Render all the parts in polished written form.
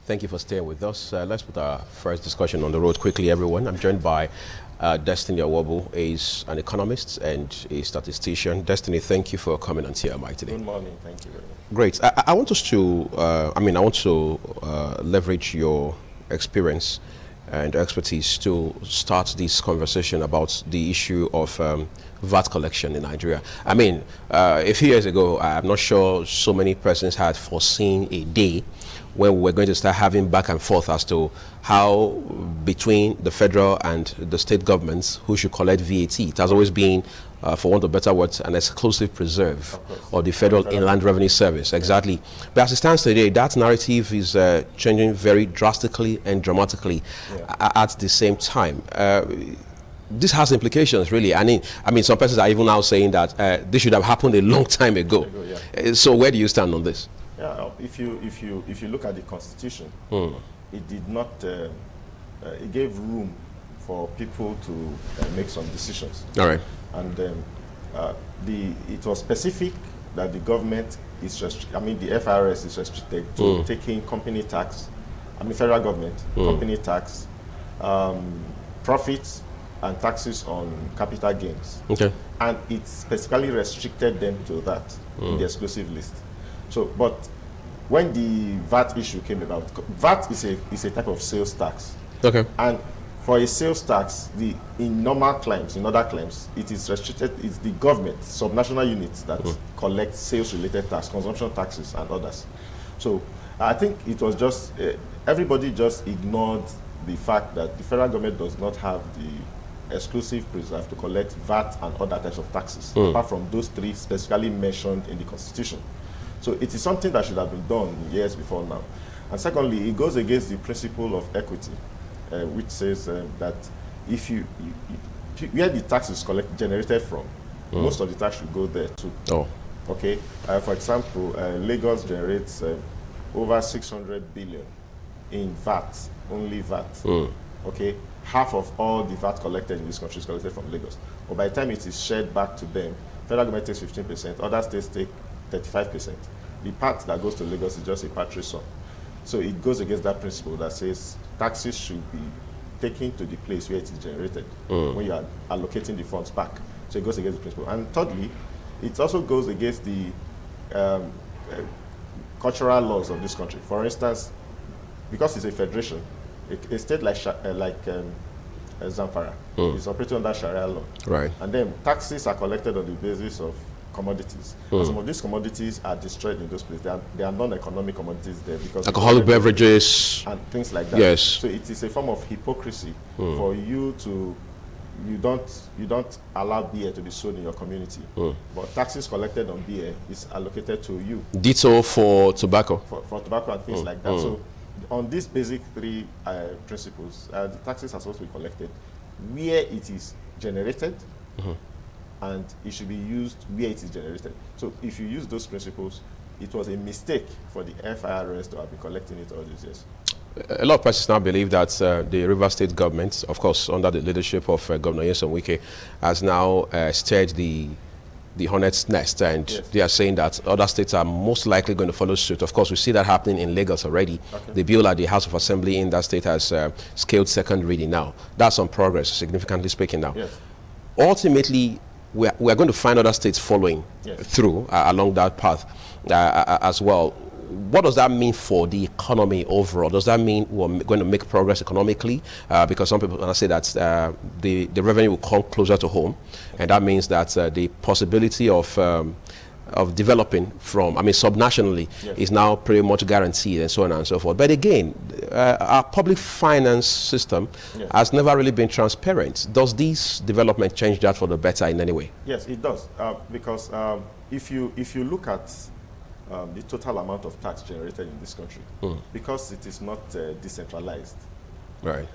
Thank you for staying with us. Let's put our first discussion on the road quickly, everyone. I'm joined by Destiny Awobu, is an economist and a statistician. Destiny, thank you for coming on TMI today. Good morning. Thank you very much. Great. I want us to, I want to leverage your experience and expertise to start this conversation about the issue of VAT collection in Nigeria. I mean, a few years ago, I'm not sure so many persons had foreseen a day when we were going to start having back and forth as to how between the federal and the state governments who should collect VAT. It has always been, for want of better words, an exclusive preserve of the Federal Inland Revenue Service. Exactly. But as it stands today, that narrative is changing very drastically and dramatically at the same time. This has implications, really. I mean, some persons are even now saying that this should have happened a long time ago. So where do you stand on this? Yeah, if you look at the Constitution, it did not. It gave room for people to make some decisions. All right. And it was specific that the government is the FRS is restricted to taking company tax. Federal government company tax, profits, and taxes on capital gains. Okay. And it specifically restricted them to that in the exclusive list. So, but when the VAT issue came about, VAT is a type of sales tax. Okay. And for a sales tax, in normal claims, in other claims, it is restricted. It's the government, subnational units that collect sales-related tax, consumption taxes, and others. So, I think it was just everybody just ignored the fact that the federal government does not have the exclusive preserve to collect VAT and other types of taxes, apart from those three specifically mentioned in the Constitution. So it is something that should have been done years before now. And secondly, it goes against the principle of equity, which says that if where the tax is generated from, most of the tax should go there too. Oh. Okay. For example, Lagos generates over 600 billion in VAT, only VAT. Okay. Half of all the VAT collected in this country is collected from Lagos. But by the time it is shared back to them, federal government takes 15%, other states take 35%. The part that goes to Lagos is just a patronage sum. So it goes against that principle that says taxes should be taken to the place where it is generated when you are allocating the funds back. So it goes against the principle. And thirdly, it also goes against the cultural laws of this country. For instance, because it's a federation, a state like Zamfara is operating under Sharia law. Right. And then taxes are collected on the basis of commodities. And some of these commodities are destroyed in those places. They are non-economic commodities there because alcoholic beverages and things like that. Yes. So it is a form of hypocrisy for you to you don't allow beer to be sold in your community, but taxes collected on beer is allocated to you. Ditto for tobacco. For tobacco and things like that. So on these basic three principles, the taxes are supposed to be collected where it is generated, and it should be used where it is generated. So if you use those principles, it was a mistake for the FIRS to have been collecting it all these years. A lot of persons now believe that the River State government, of course, under the leadership of Governor Nyesom Wike, has now stirred the hornet's nest, and they are saying that other states are most likely going to follow suit. Of course, we see that happening in Lagos already. Okay. The bill at the House of Assembly in that state has scaled second reading now. That's some progress, significantly speaking now. Yes. Ultimately, we are going to find other states following through along that path as well. What does that mean for the economy overall? Does that mean we're going to make progress economically? Because some people say that the revenue will come closer to home, and that means that the possibility of developing from, subnationally is now pretty much guaranteed, and so on and so forth. But again, our public finance system has never really been transparent. Does this development change that for the better in any way? Yes, it does. Because if you look at the total amount of tax generated in this country, because it is not decentralized, right?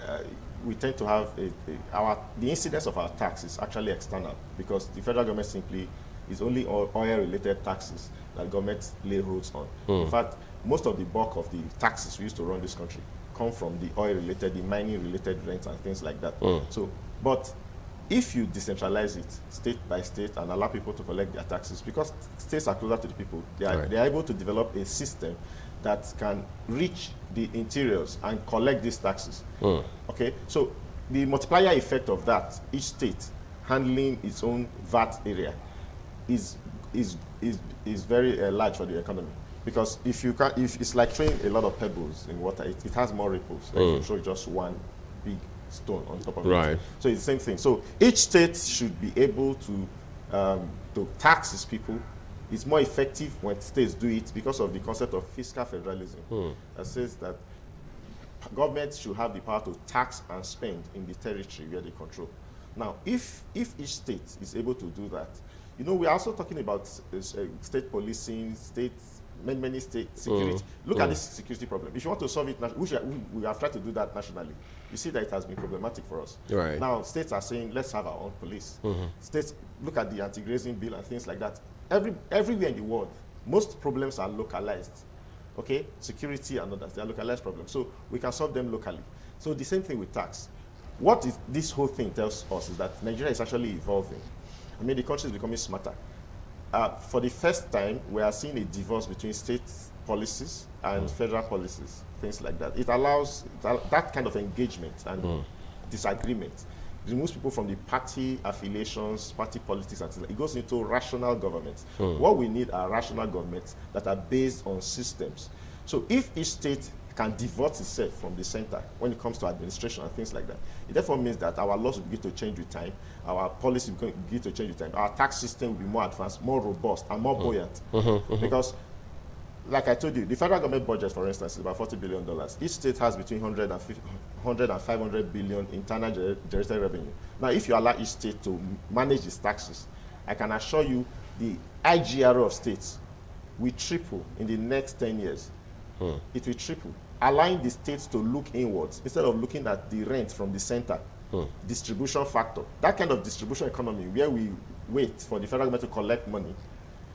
We tend to have the incidence of our tax is actually external, because the federal government simply is only oil-related taxes that government lay holds on. In fact, most of the bulk of the taxes we used to run this country come from the oil-related, the mining-related rents and things like that. So, but if you decentralize it state by state and allow people to collect their taxes, because states are closer to the people, they are able to develop a system that can reach the interiors and collect these taxes. Okay, so the multiplier effect of that, each state handling its own VAT area, is very large for the economy. Because if it's like throwing a lot of pebbles in water, it has more ripples than if you throw just one big stone on top of it. So it's the same thing. So each state should be able to tax its people. It's more effective when states do it because of the concept of fiscal federalism that says that governments should have the power to tax and spend in the territory where they control. Now, if each state is able to do that, you know, we're also talking about state policing, many state security. Look at this security problem. If you want to solve it, we have tried to do that nationally. You see that it has been problematic for us. Now, states are saying, let's have our own police. States, look at the anti-grazing bill and things like that. Everywhere in the world, most problems are localized. Okay, security and others, they are localized problems. So we can solve them locally. So the same thing with tax. What this whole thing tells us is that Nigeria is actually evolving. I mean, the country is becoming smarter. For the first time, we are seeing a divorce between state policies and federal policies, things like that. It allows that kind of engagement and disagreement. It removes people from the party affiliations, party politics, and it goes into rational governments. What we need are rational governments that are based on systems. So if each state can divorce itself from the center when it comes to administration and things like that, it therefore means that our laws will begin to change with time, our policy will begin to change with time, our tax system will be more advanced, more robust, and more buoyant. Because, like I told you, the federal government budget, for instance, is about $40 billion. Each state has between 100 and 500 billion internal generated revenue. Now, if you allow each state to manage its taxes, I can assure you the IGR of states will triple in the next 10 years. It will triple, allowing the states to look inwards instead of looking at the rent from the center. Distribution factor, that kind of distribution economy where we wait for the federal government to collect money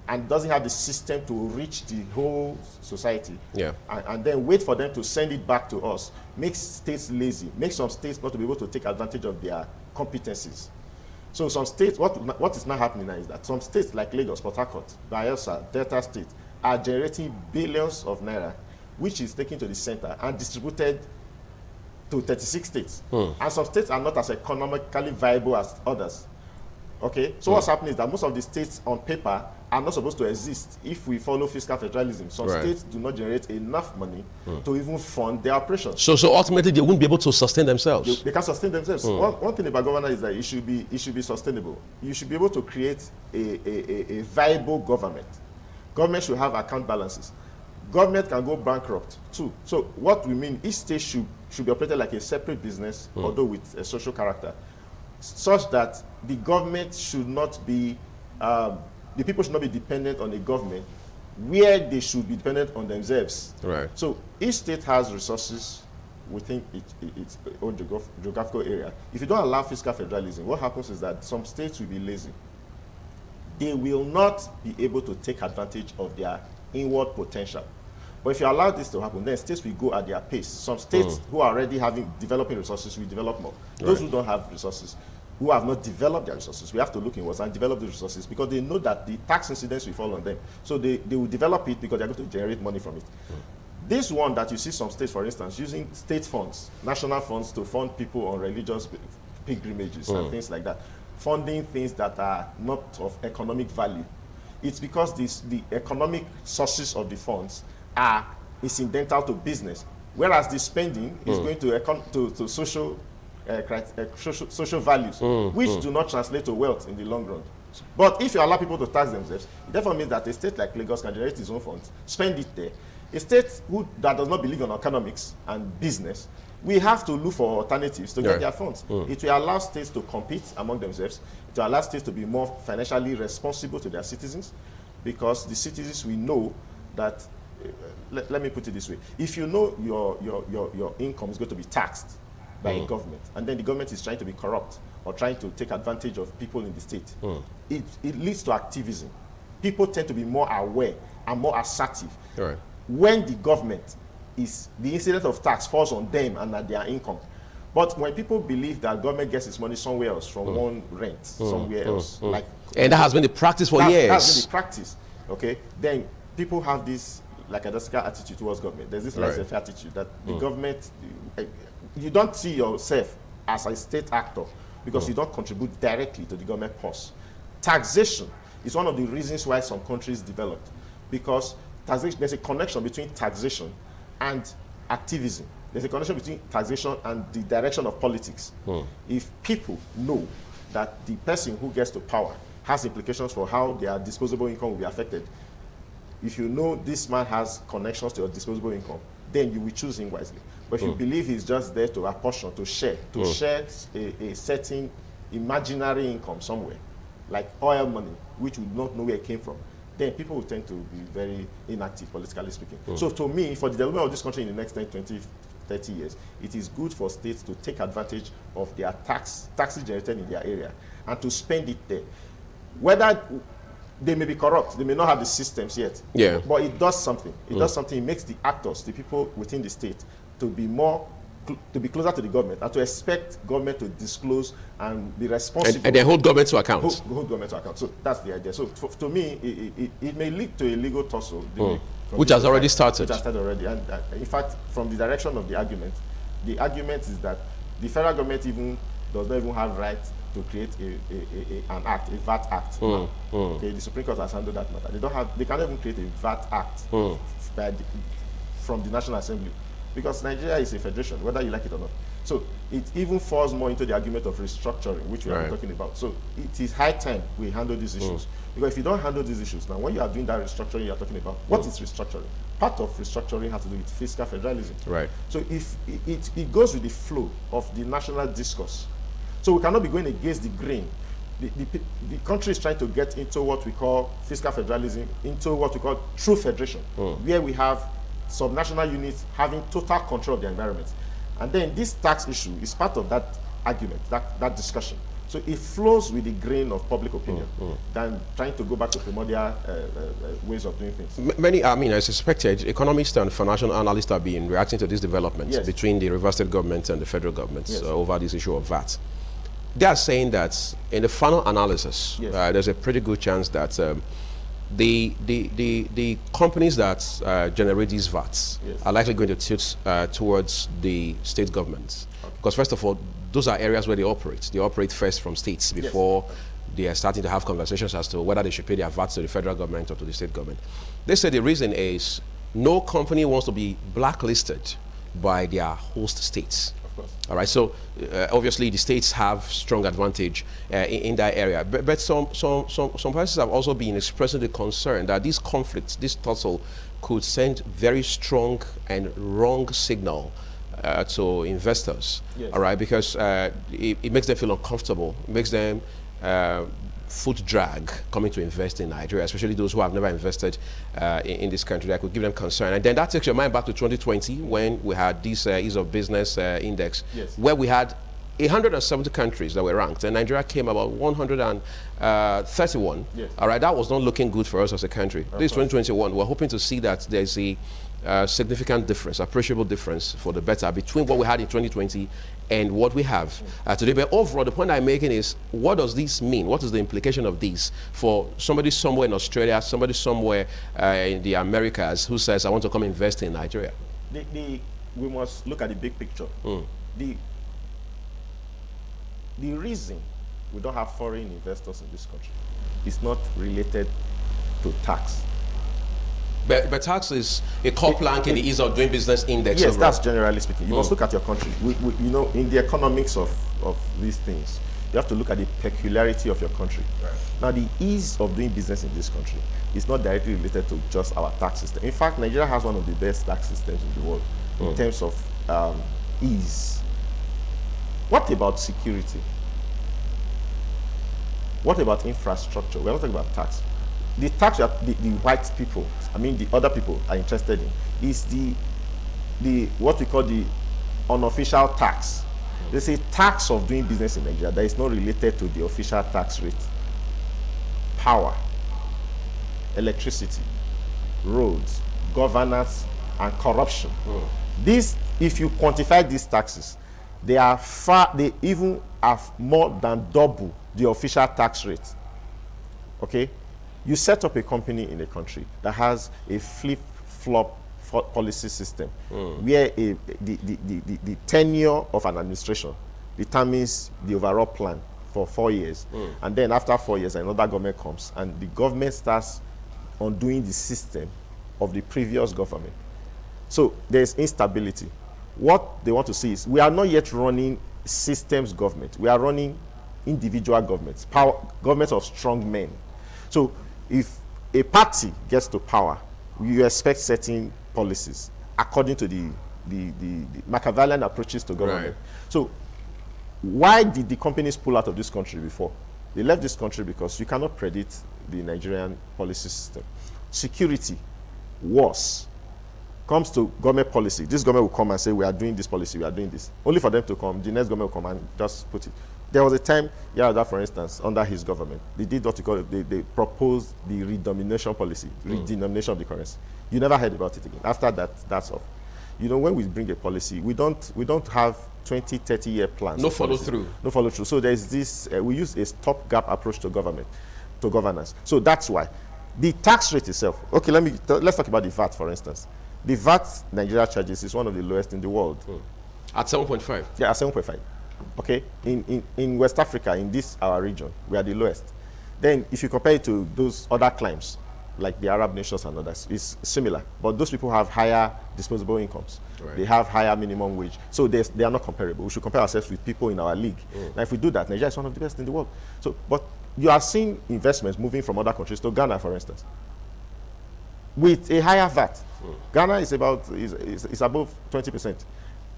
and doesn't have the system to reach the whole society, and then wait for them to send it back to us, makes states lazy, makes some states not to be able to take advantage of their competencies. So some states, what is now happening now is that some states like Lagos, Port Harcourt, Bayelsa, Delta State are generating billions of naira, which is taken to the center and distributed to 36 states. And some states are not as economically viable as others. Okay, so what's happening is that most of the states on paper are not supposed to exist if we follow fiscal federalism. Some states do not generate enough money to even fund their operations. So ultimately they won't be able to sustain themselves. They can sustain themselves. One thing about governance is that it should be sustainable. You should be able to create a viable government. Government should have account balances. Government can go bankrupt too. So what we mean, each state should be operated like a separate business, although with a social character, such that the government should not be, the people should not be dependent on a government where they should be dependent on themselves. So each state has resources within its own geographical area. If you don't allow fiscal federalism, what happens is that some states will be lazy. They will not be able to take advantage of their inward potential. But if you allow this to happen, then states will go at their pace. Some states who are already developing resources will develop more. Those who don't have resources, who have not developed their resources, we have to look inwards and develop those resources because they know that the tax incidence will fall on them. So they will develop it because they're going to generate money from it. This one that you see some states, for instance, using state funds, national funds to fund people on religious pilgrimages and things like that, funding things that are not of economic value. It's because the economic sources of the funds are incidental to business, whereas the spending is going to social values, which do not translate to wealth in the long run. But if you allow people to tax themselves, it therefore means that a state like Lagos can generate its own funds, spend it there. A state that does not believe in economics and business, we have to look for alternatives to get their funds. It will allow states to compete among themselves. It will allow states to be more financially responsible to their citizens, because the citizens will know that, let me put it this way, if you know your income is going to be taxed by a government, and then the government is trying to be corrupt or trying to take advantage of people in the state, it leads to activism. People tend to be more aware and more assertive when the government the incidence of tax falls on them and at their income. But when people believe that government gets its money somewhere else from one rent, somewhere else, like, and that has been the practice for years. That's been the practice. Okay, then people have this lackadaisical attitude towards government. There's this laissez-faire attitude that the government, you don't see yourself as a state actor because you don't contribute directly to the government purse. Taxation is one of the reasons why some countries developed, because taxation, there's a connection between taxation and activism. There's a connection between taxation and the direction of politics. If people know that the person who gets to power has implications for how their disposable income will be affected, if you know this man has connections to your disposable income, then you will choose him wisely. But if you believe he's just there to apportion, to share a certain imaginary income somewhere, like oil money, which we do not know where it came from, then people will tend to be very inactive, politically speaking. So to me, for the development of this country in the next 10, 20, 30 years, it is good for states to take advantage of their taxes generated in their area and to spend it there. Whether they may be corrupt, they may not have the systems yet, but it does something. It does something. It makes the actors, the people within the state, to be closer to the government and to expect government to disclose and be responsible. And they hold government to account. Hold government to account. So that's the idea. So to me, it may lead to a legal tussle. Which has already started. Which has started already. And in fact, from the direction of the argument is that the federal government does not even have right to create an act, a VAT act. Okay, the Supreme Court has handled that matter. They can't even create a VAT act from the National Assembly, because Nigeria is a federation, whether you like it or not. So it even falls more into the argument of restructuring, which we are talking about. So it is high time we handle these issues. Because if you don't handle these issues, now when you are doing that restructuring you are talking about, what is restructuring? Part of restructuring has to do with fiscal federalism. So if it goes with the flow of the national discourse. So we cannot be going against the grain. The country is trying to get into what we call fiscal federalism, into what we call true federation, where we have subnational units having total control of the environment. And then this tax issue is part of that argument, that discussion. So it flows with the grain of public opinion than trying to go back to primordial ways of doing things. Many, I suspected, economists and financial analysts have been reacting to this development between the Rivers State government and the federal government over this issue of VAT. They are saying that in the final analysis, there's a pretty good chance that the companies that generate these VATs are likely going to tilt towards the state governments. Because first of all, those are areas where they operate. They operate first from states before they are starting to have conversations as to whether they should pay their VATs to the federal government or to the state government. They say the reason is no company wants to be blacklisted by their host states. All right, so obviously the states have strong advantage in that area, but some persons have also been expressing the concern that these conflicts, this tussle, could send very strong and wrong signal to investors. All right, because it makes them feel uncomfortable, it makes them foot drag coming to invest in Nigeria, especially those who have never invested in this country. That could give them concern. And then that takes your mind back to 2020 when we had this ease of business index, where we had 170 countries that were ranked, and Nigeria came about 131. All right, that was not looking good for us as a country. This 2021, we're hoping to see that there's a significant difference, appreciable difference for the better between what we had in 2020 and what we have today. But overall, the point I'm making is, what does this mean? What is the implication of this for somebody somewhere in Australia, somebody somewhere in the Americas who says, I want to come invest in Nigeria? We must look at the big picture. The reason we don't have foreign investors in this country is not related to tax. But tax is a core plank in the ease of doing business index. Yes, that's generally speaking. You must look at your country. You know, in the economics of these things, you have to look at the peculiarity of your country. Now, the ease of doing business in this country is not directly related to just our tax system. In fact, Nigeria has one of the best tax systems in the world in terms of ease. What about security? What about infrastructure? We're not talking about tax. The tax that the white people, the other people are interested in is the what we call the unofficial tax. There's a tax of doing business in Nigeria that is not related to the official tax rate. Power, electricity, roads, governance, and corruption. This, if you quantify these taxes, they even have more than double the official tax rate. Okay? You set up a company in a country that has a flip-flop policy system where the tenure of an administration determines the overall plan for 4 years, and then after 4 years another government comes and the government starts undoing the system of the previous government. So there's instability. What they want to see is we are not yet running systems government, we are running individual governments, governments of strong men. So if a party gets to power, you expect certain policies according to the Machiavellian approaches to government. Right. So why did the companies pull out of this country before? They left this country because you cannot predict the Nigerian policy system. Security, wars, comes to government policy. This government will come and say, we are doing this policy, we are doing this. Only for them to come, the next government will come and just put it. There was a time, for instance, under his government, they did what you call it, they proposed the redenomination policy, redenomination of the currency. You never heard about it again. After that, that's off. You know, when we bring a policy, we don't have 20, 30-year plans. No follow through. No follow through. So there's this, we use a stopgap approach to governance. So that's why. The tax rate itself, okay, let's talk about the VAT, for instance. The VAT Nigeria charges is one of the lowest in the world. At 7.5? Yeah, at 7.5. Okay, in West Africa, in our region, we are the lowest. Then if you compare it to those other climes, like the Arab nations and others, it's similar. But those people have higher disposable incomes. Right. They have higher minimum wage. So they are not comparable. We should compare ourselves with people in our league. Now, if we do that, Nigeria is one of the best in the world. So, but you are seeing investments moving from other countries to Ghana, for instance, with a higher VAT. Ghana is above 20%.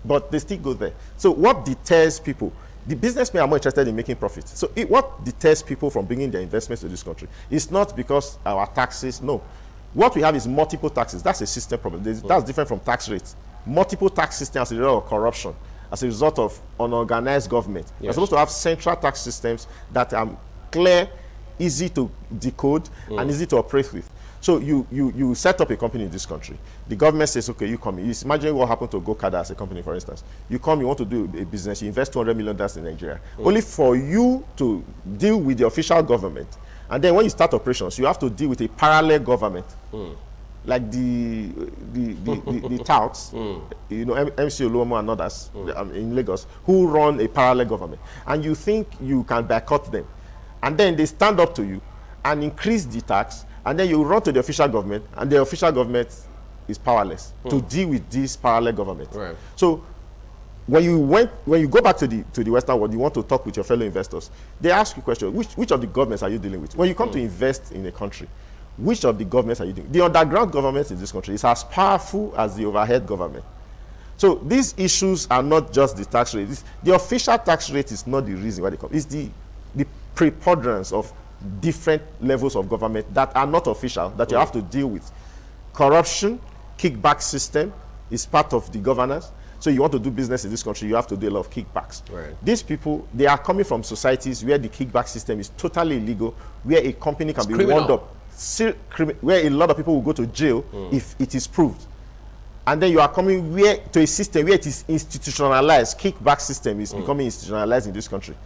But they still go there. So what deters people? The businessmen are more interested in making profits. So what deters people from bringing their investments to this country? It's not because our taxes, no. What we have is multiple taxes. That's a system problem. That's different from tax rates. Multiple tax systems as a result of corruption, as a result of unorganized government. Yes. We're supposed to have central tax systems that are clear, easy to decode, and easy to operate with. So you set up a company in this country. The government says, okay, you come. You imagine what happened to Gokada as a company, for instance. You come, you want to do a business, you invest $200 million in Nigeria, only for you to deal with the official government. And then when you start operations, you have to deal with a parallel government, like the touts, you know, MC Oluomo and others in Lagos, who run a parallel government. And you think you can boycott them. And then they stand up to you and increase the tax, and then you run to the official government, and the official government is powerless to deal with this parallel government. Right. So when you go back to the Western world, you want to talk with your fellow investors, they ask you questions, which of the governments are you dealing with? When you come to invest in a country, which of the governments are you dealing with? The underground government in this country is as powerful as the overhead government. So these issues are not just the tax rate. The official tax rate is not the reason why they come. It's the preponderance of different levels of government that are not official, that you have to deal with. Corruption, kickback system is part of the governance. So you want to do business in this country, you have to do a lot of kickbacks. Right. These people, they are coming from societies where the kickback system is totally illegal, where a company can be wound up, where a lot of people will go to jail if it is proved. And then you are coming to a system where it is institutionalized. Kickback system is becoming institutionalized in this country.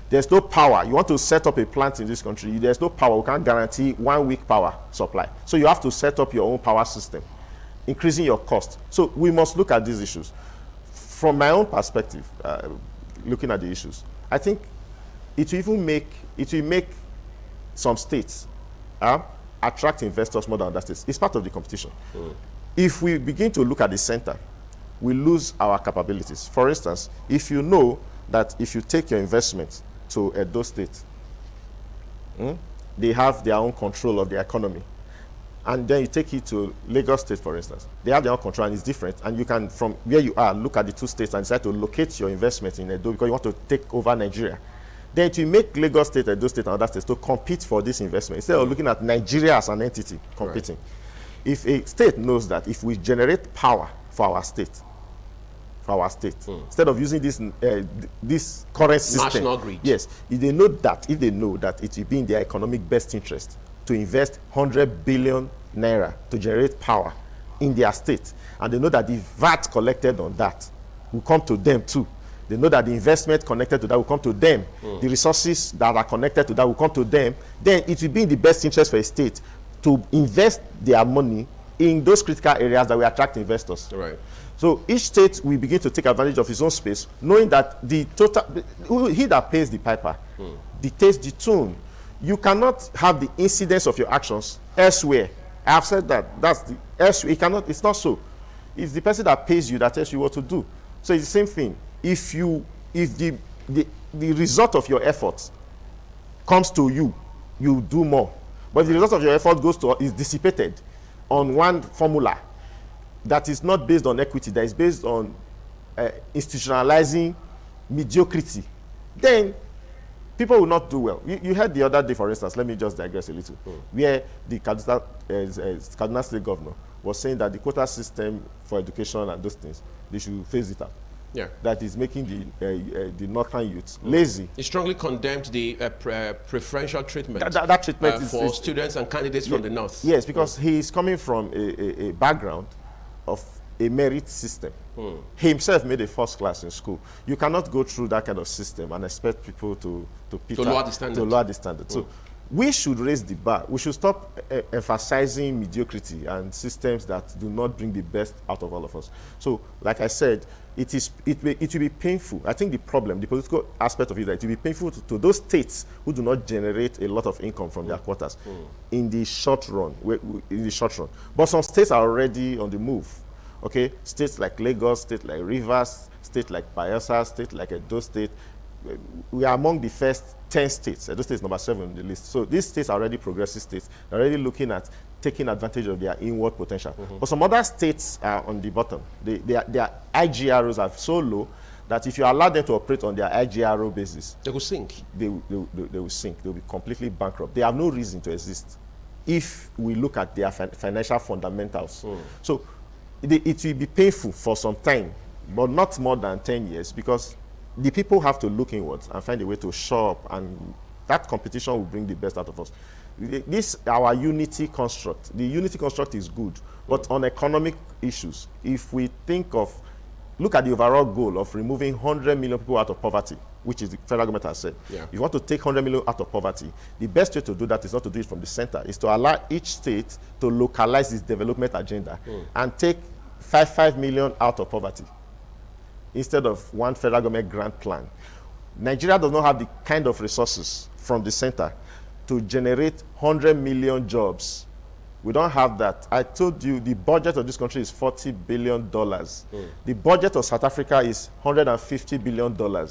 There's no power. You want to set up a plant in this country, there's no power. We can't guarantee 1 week power supply. So you have to set up your own power system, increasing your cost. So we must look at these issues. From my own perspective, looking at the issues, I think it will make some states attract investors more than other states. It's part of the competition. If we begin to look at the center, we lose our capabilities. For instance, if you know that if you take your investment to Edo State, they have their own control of the economy. And then you take it to Lagos State, for instance. They have their own control and it's different. And you can, from where you are, look at the two states and decide to locate your investment in Edo because you want to take over Nigeria. Then to make Lagos State, Edo State, and other states to compete for this investment, instead of looking at Nigeria as an entity competing. Right. If a state knows that if we generate power for our state, instead of using this current system, national grid. Yes, if they know that it will be in their economic best interest to invest 100 billion naira to generate power in their state, and they know that the VAT collected on that will come to them too. They know that the investment connected to that will come to them. The resources that are connected to that will come to them. Then it will be in the best interest for a state to invest their money in those critical areas that will attract investors. Right. So each state will begin to take advantage of its own space, knowing that the total, he that pays the piper dictates the tune. You cannot have the incidence of your actions elsewhere. I have said that. That's the elsewhere. It cannot. It's not so. It's the person that pays you that tells you what to do. So it's the same thing. If the result of your efforts comes to you, you do more. But if the result of your effort is dissipated on one formula that is not based on equity, that is based on institutionalizing mediocrity, then people will not do well. You heard the other day, for instance, let me just digress a little, where the Kaduna State governor was saying that the quota system for education and those things, they should phase it out. Yeah. That is making the northern youth lazy. He strongly condemned the preferential treatment, that treatment for students and candidates from the north. Yes, because he is coming from a background of a merit system. He himself made a first class in school. You cannot go through that kind of system and expect people to lower the standard. So we should raise the bar. We should stop emphasizing mediocrity and systems that do not bring the best out of all of us. So, like I said, it will be painful. I think the political aspect of it, that it will be painful to those states who do not generate a lot of income from their quotas in the short run. But some states are already on the move. Okay, states like Lagos, states like Rivers, states like Bayelsa, states like Edo State. We are among the first 10 states. Edo State is number 7 on the list. So these states are already progressive states. They're already looking at taking advantage of their inward potential. But some other states are on the bottom. Their IGROs are so low that if you allow them to operate on their IGRO basis, they will sink. They will sink. They will be completely bankrupt. They have no reason to exist if we look at their financial fundamentals. So it will be painful for some time, but not more than 10 years, because the people have to look inwards and find a way to show up, and that competition will bring the best out of us. This our unity construct. The unity construct is good, but on economic issues, if we look at the overall goal of removing 100 million people out of poverty, which is the federal government has said. Yeah. If you want to take 100 million out of poverty, the best way to do that is not to do it from the center, is to allow each state to localize its development agenda and take 5 million out of poverty instead of one federal government grant plan. Nigeria does not have the kind of resources from the center to generate 100 million jobs. We don't have that. I told you the budget of this country is $40 billion. The budget of South Africa is $150 billion.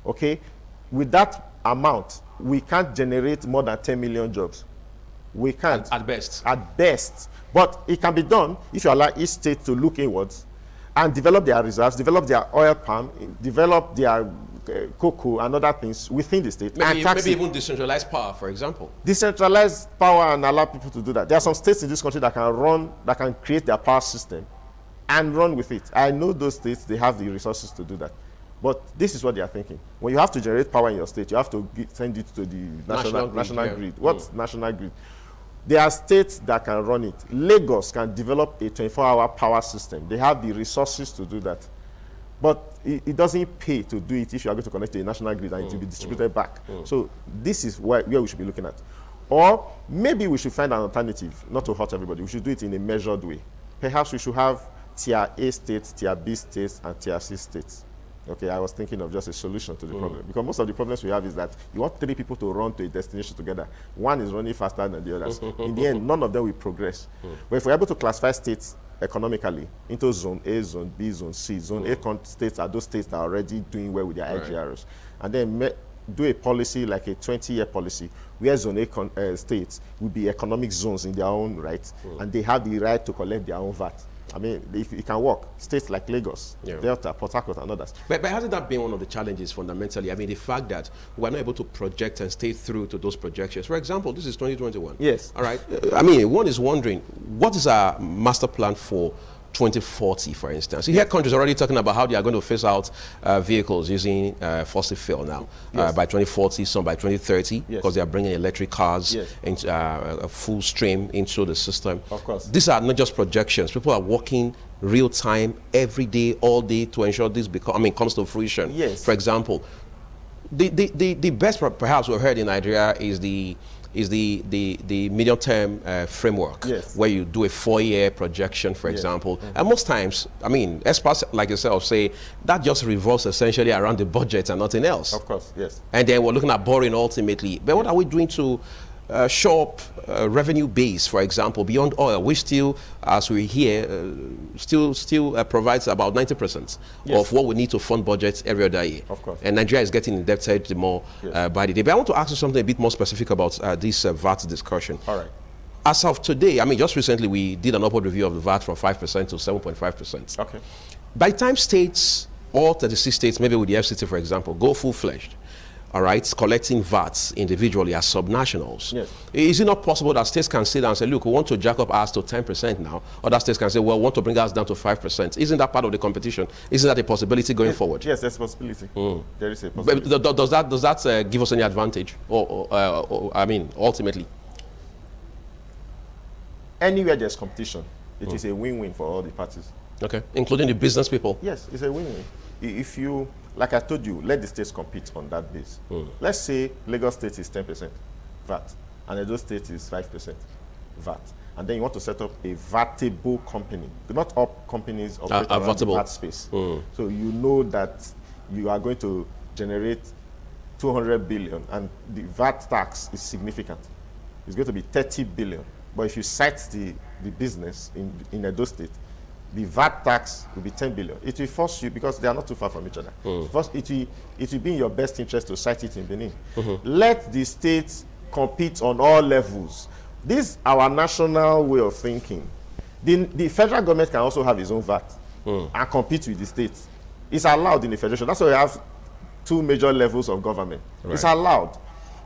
Okay? With that amount, we can't generate more than 10 million jobs. We can't. At best. At best. But it can be done if you allow each state to look inwards and develop their reserves, develop their oil palm, develop their cocoa and other things within the state. Maybe even decentralized power, for example. Decentralized power and allow people to do that. There are some states in this country that can create their power system and run with it. I know those states, they have the resources to do that. But this is what they are thinking. When you have to generate power in your state, you have to send it to the national grid. What's national grid? There are states that can run it. Lagos can develop a 24-hour power system. They have the resources to do that. But it doesn't pay to do it if you are going to connect to a national grid and it will be distributed back. So this is where we should be looking at. Or maybe we should find an alternative, not to hurt everybody. We should do it in a measured way. Perhaps we should have tier A states, tier B states, and tier C states. Okay, I was thinking of just a solution to the problem. Because most of the problems we have is that you want 3 people to run to a destination together. One is running faster than the others. In the end, none of them will progress. But if we're able to classify states economically into zone A, zone B, zone C, zone A states are those states that are already doing well with their IGRs. And then do a policy like a 20-year policy where zone A states will be economic zones in their own right, and they have the right to collect their own VAT. I mean, it can work. States like Lagos, Delta, Port Harcourt, and others. But hasn't that been one of the challenges fundamentally? I mean, the fact that we're not able to project and stay through to those projections. For example, this is 2021. Yes. All right. I mean, one is wondering, what is our master plan for 2040, for instance? You hear countries already talking about how they are going to phase out vehicles using fossil fuel now by 2040, some by 2030, because they are bringing electric cars into a full stream into the system. Of course. These are not just projections. People are working real time, every day, all day to ensure this comes to fruition. Yes. For example, the best perhaps we've heard in Nigeria is the is the medium-term framework, where you do a 4-year projection, for example. And most times, I mean, experts like yourself say that just revolves essentially around the budget and nothing else. Of course, yes. And then we're looking at borrowing ultimately. But what are we doing to show up revenue base, for example, beyond oil, which still, as we hear, still provides about 90% of what we need to fund budgets every other year. Of course. And Nigeria is getting indebted the more by the day. But I want to ask you something a bit more specific about this VAT discussion. All right. As of today, I mean, just recently we did an upward review of the VAT from 5% to 7.5%. Okay. By the time states, all 36 states, maybe with the FCT, for example, go full-fledged, all right, collecting VATs individually as subnationals. Yes. Is it not possible that states can sit down and say, look, we want to jack up ours to 10% now? Other states can say, well, we want to bring ours down to 5%. Isn't that part of the competition? Isn't that a possibility going forward? Yes, there's a possibility. There is a possibility. But does that give us any advantage? Or I mean, ultimately? Anywhere there's competition, it is a win-win for all the parties. Okay, including the business people? Yes, it's a win-win. If you, like I told you, let the states compete on that base. Let's say Lagos State is 10% VAT, and Edo State is 5% VAT. And then you want to set up a VATable company. Not all companies operate around the VAT space. So you know that you are going to generate 200 billion, and the VAT tax is significant. It's going to be 30 billion. But if you cite the business in Edo State, the VAT tax will be 10 billion. It will force you, because they are not too far from each other. First, it will be in your best interest to cite it in Benin. Let the states compete on all levels. This is our national way of thinking. The federal government can also have its own VAT and compete with the states. It's allowed in the federation. That's why we have 2 major levels of government. Right. It's allowed.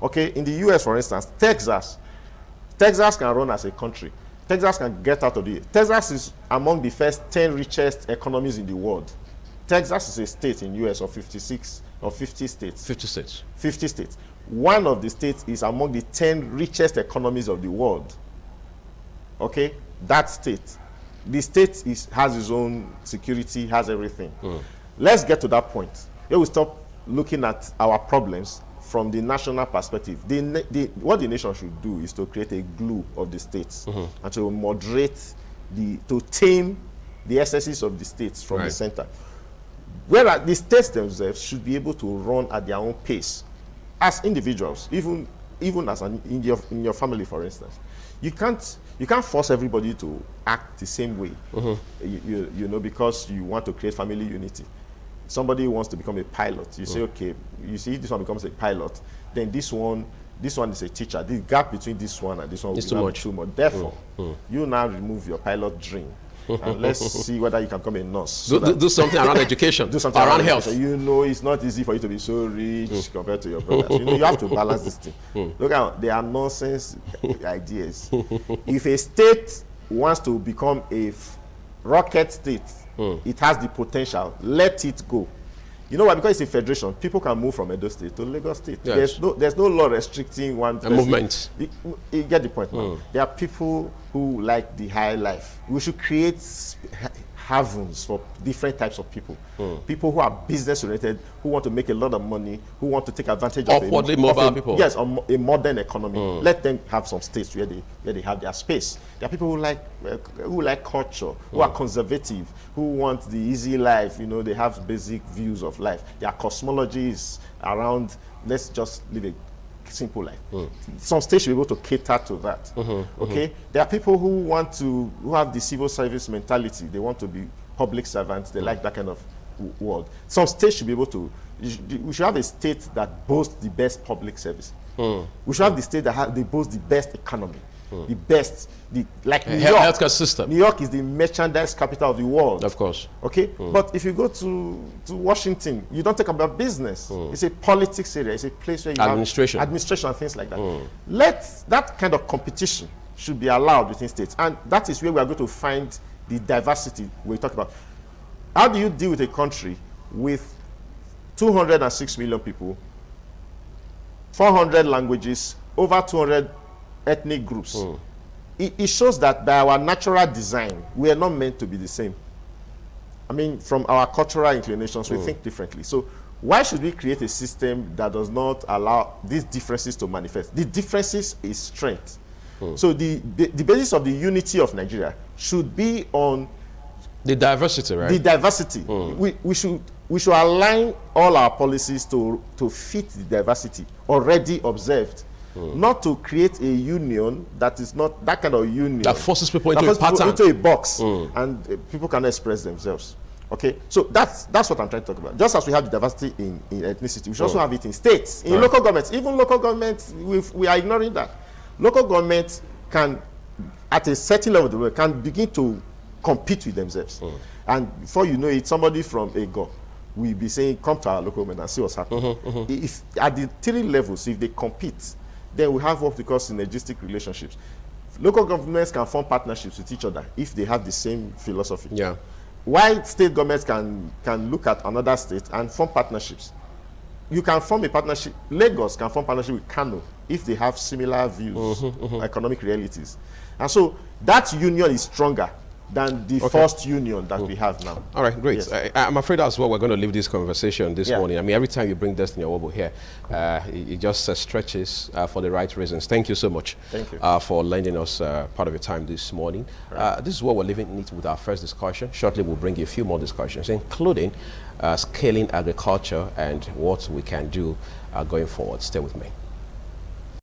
Okay, in the US, for instance, Texas can run as a country. Texas can get out of the... Texas is among the first 10 richest economies in the world. Texas is a state in US of 56 or 50 states. 50 states. 50 states. One of the states is among the 10 richest economies of the world. Okay? That state. The state has its own security, has everything. Let's get to that point. Here we stop looking at our problems from the national perspective. What the nation should do is to create a glue of the states and to moderate, to tame the excesses of the states from the center. Whereas the states themselves should be able to run at their own pace as individuals, even as in your family, for instance. You can't force everybody to act the same way, you know, because you want to create family unity. Somebody wants to become a pilot. You say, okay, you see this one becomes a pilot, then this one is a teacher. The gap between this one and this one will be too much. Therefore, you now remove your pilot dream. And let's see whether you can become a nurse. So do something around education, do something around health. You know, it's not easy for you to be so rich compared to your brothers. You know, you have to balance this thing. Look at, they are nonsense ideas. If a state wants to become a rocket state, it has the potential. Let it go. You know why? Because it's a federation. People can move from Edo State to Lagos State. Yes. There's no law restricting one movement. You get the point now. There are people who like the high life. We should create havens for different types of people. People who are business oriented, who want to make a lot of money, who want to take advantage of people. Yes, a modern economy. Let them have some states where they have their space. There are people who like culture, who are conservative, who want the easy life. You know, they have basic views of life. Their cosmology is around, let's just live a simple life. Some states should be able to cater to that. Okay, there are people who have the civil service mentality. They want to be public servants. They like that kind of world. Some states should be able to. We should have a state that boasts the best public service. We should have the state that they boast the best economy. The best, like New York. Healthcare system. New York is the merchandise capital of the world. Of course. Okay, but if you go to Washington, you don't talk about business. It's a politics area. It's a place where you have administration and things like that. Let that kind of competition should be allowed within states, and that is where we are going to find the diversity we talk about. How do you deal with a country with 206 million people, 400 languages, over 200 ethnic groups? It shows that by our natural design, we are not meant to be the same. I mean, from our cultural inclinations, we think differently. So why should we create a system that does not allow these differences to manifest? The differences is strength. So the basis of the unity of Nigeria should be on the diversity, right? The diversity. We should align all our policies to fit the diversity already observed. Not to create a union that is not that kind of union that forces people into a pattern, into a box, and people cannot express themselves. Okay, so that's what I'm trying to talk about. Just as we have the diversity in ethnicity, we should also have it in states, in local governments. Even local governments, we are ignoring that. Local governments can, at a certain level of the world, can begin to compete with themselves. And before you know it, somebody from Ego will be saying, come to our local government and see what's happening. If at the 3 levels, if they compete, then we have what we call synergistic relationships. Local governments can form partnerships with each other if they have the same philosophy. Yeah. While state governments can look at another state and form partnerships. You can form a partnership. Lagos can form partnership with Kano if they have similar views, economic realities. And so that union is stronger than the first union that we have now. All right, great. Yes. I'm afraid that's what we're going to leave this conversation this morning. I mean, every time you bring Destiny Awobo here, it just stretches for the right reasons. Thank you so much. Thank you. For lending us part of your time this morning. Right. This is what we're leaving it with our first discussion. Shortly, we'll bring you a few more discussions, including scaling agriculture and what we can do going forward. Stay with me.